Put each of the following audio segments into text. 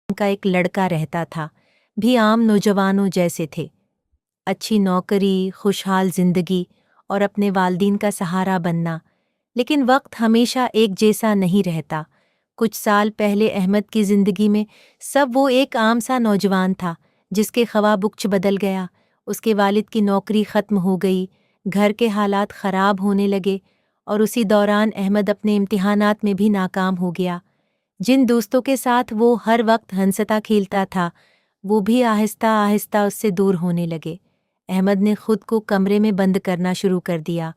का एक लड़का रहता था, भी आम नौजवानों जैसे थे। अच्छी नौकरी, खुशहाल जिंदगी और अपने वालिदैन का सहारा बनना। लेकिन वक्त हमेशा एक जैसा नहीं रहता। कुछ साल पहले अहमद की जिंदगी में सब वो एक आम सा नौजवान था जिसके ख्वाब बदल गया। उसके वालिद की नौकरी ख़त्म हो गई, घर के हालात ख़राब होने लगे और उसी दौरान अहमद अपने इम्तिहानात में भी नाकाम हो गया। जिन दोस्तों के साथ वो हर वक्त हंसता खेलता था, वो भी आहिस्ता आहिस्ता उससे दूर होने लगे। अहमद ने खुद को कमरे में बंद करना शुरू कर दिया।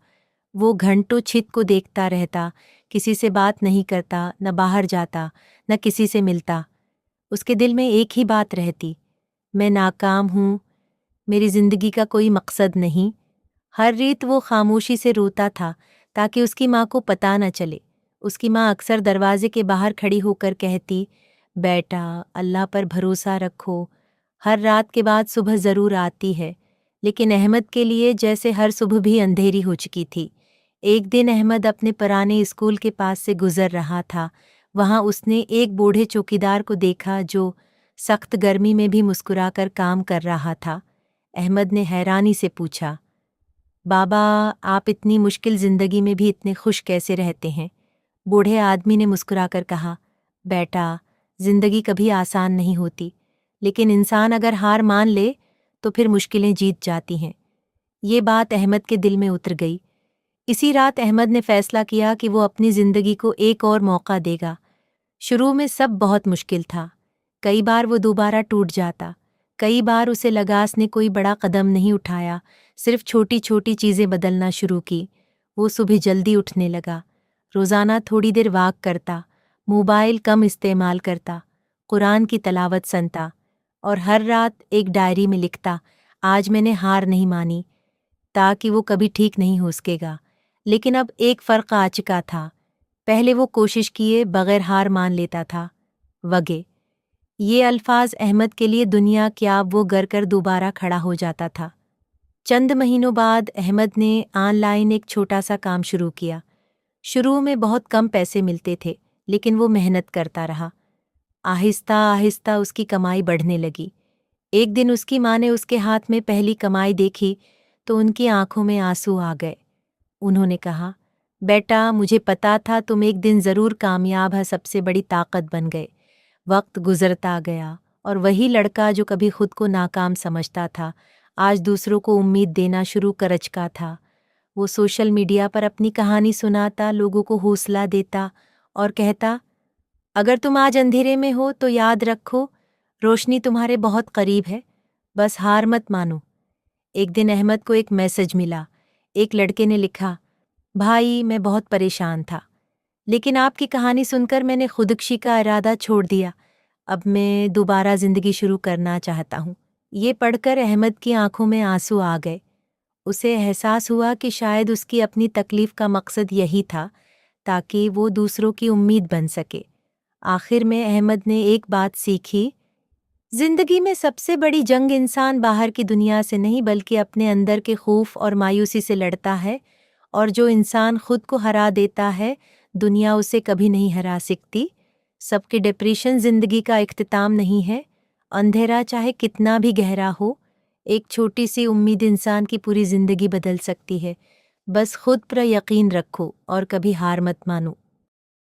वो घंटों छित को देखता रहता, किसी से बात नहीं करता, न बाहर जाता, न किसी से मिलता। उसके दिल में एक ही बात रहती, मैं नाकाम हूँ, मेरी जिंदगी का कोई मकसद नहीं। हर रात वो खामोशी से रोता था ताकि उसकी माँ को पता न चले। उसकी माँ अक्सर दरवाजे के बाहर खड़ी होकर कहती, बेटा अल्लाह पर भरोसा रखो, हर रात के बाद सुबह ज़रूर आती है। लेकिन अहमद के लिए जैसे हर सुबह भी अंधेरी हो चुकी थी। एक दिन अहमद अपने पुराने स्कूल के पास से गुजर रहा था। वहाँ उसने एक बूढ़े चौकीदार को देखा जो सख्त गर्मी में भी मुस्कुराकर काम कर रहा था। अहमद ने हैरानी से पूछा, बाबा आप इतनी मुश्किल ज़िंदगी में भी इतने खुश कैसे रहते हैं? बूढ़े आदमी ने मुस्कुराकर कहा, बेटा ज़िंदगी कभी आसान नहीं होती, लेकिन इंसान अगर हार मान ले तो फिर मुश्किलें जीत जाती हैं। ये बात अहमद के दिल में उतर गई। इसी रात अहमद ने फैसला किया कि वो अपनी ज़िंदगी को एक और मौका देगा। शुरू में सब बहुत मुश्किल था। कई बार वो दोबारा टूट जाता, कई बार उसे लगा उसने कोई बड़ा कदम नहीं उठाया, सिर्फ छोटी छोटी चीज़ें बदलना शुरू की। वो सुबह जल्दी उठने लगा, रोज़ाना थोड़ी देर वॉक करता, मोबाइल कम इस्तेमाल करता, कुरान की तलावत सुनता और हर रात एक डायरी में लिखता, आज मैंने हार नहीं मानी, ताकि वो कभी ठीक नहीं हो सकेगा। लेकिन अब एक फ़र्क आ चुका था। पहले वो कोशिश किए बगैर हार मान लेता था। वगे ये अल्फाज अहमद के लिए दुनिया क्या वो गर कर दोबारा खड़ा हो जाता था। चंद महीनों बाद अहमद ने ऑनलाइन एक छोटा सा काम शुरू किया। शुरू में बहुत कम पैसे मिलते थे, लेकिन वो मेहनत करता रहा। आहिस्ता आहिस्ता उसकी कमाई बढ़ने लगी। एक दिन उसकी माँ ने उसके हाथ में पहली कमाई देखी तो उनकी आंखों में आंसू आ गए। उन्होंने कहा, बेटा मुझे पता था तुम एक दिन ज़रूर कामयाब है, सबसे बड़ी ताकत बन गए। वक्त गुजरता गया और वही लड़का जो कभी खुद को नाकाम समझता था, आज दूसरों को उम्मीद देना शुरू कर चुका था। वो सोशल मीडिया पर अपनी कहानी सुनाता, लोगों को हौसला देता और कहता, अगर तुम आज अंधेरे में हो तो याद रखो, रोशनी तुम्हारे बहुत करीब है, बस हार मत मानो। एक दिन अहमद को एक मैसेज मिला। एक लड़के ने लिखा, भाई मैं बहुत परेशान था, लेकिन आपकी कहानी सुनकर मैंने खुदकुशी का इरादा छोड़ दिया। अब मैं दोबारा ज़िंदगी शुरू करना चाहता हूँ। ये पढ़कर अहमद की आंखों में आंसू आ गए। उसे एहसास हुआ कि शायद उसकी अपनी तकलीफ़ का मकसद यही था, ताकि वो दूसरों की उम्मीद बन सके। आखिर में अहमद ने एक बात सीखी, जिंदगी में सबसे बड़ी जंग इंसान बाहर की दुनिया से नहीं बल्कि अपने अंदर के खौफ और मायूसी से लड़ता है, और जो इंसान खुद को हरा देता है दुनिया उसे कभी नहीं हरा सकती। सबके डिप्रेशन जिंदगी का इख्तिताम नहीं है। अंधेरा चाहे कितना भी गहरा हो, एक छोटी सी उम्मीद इंसान की पूरी जिंदगी बदल सकती है। बस खुद पर यकीन रखो और कभी हार मत मानो।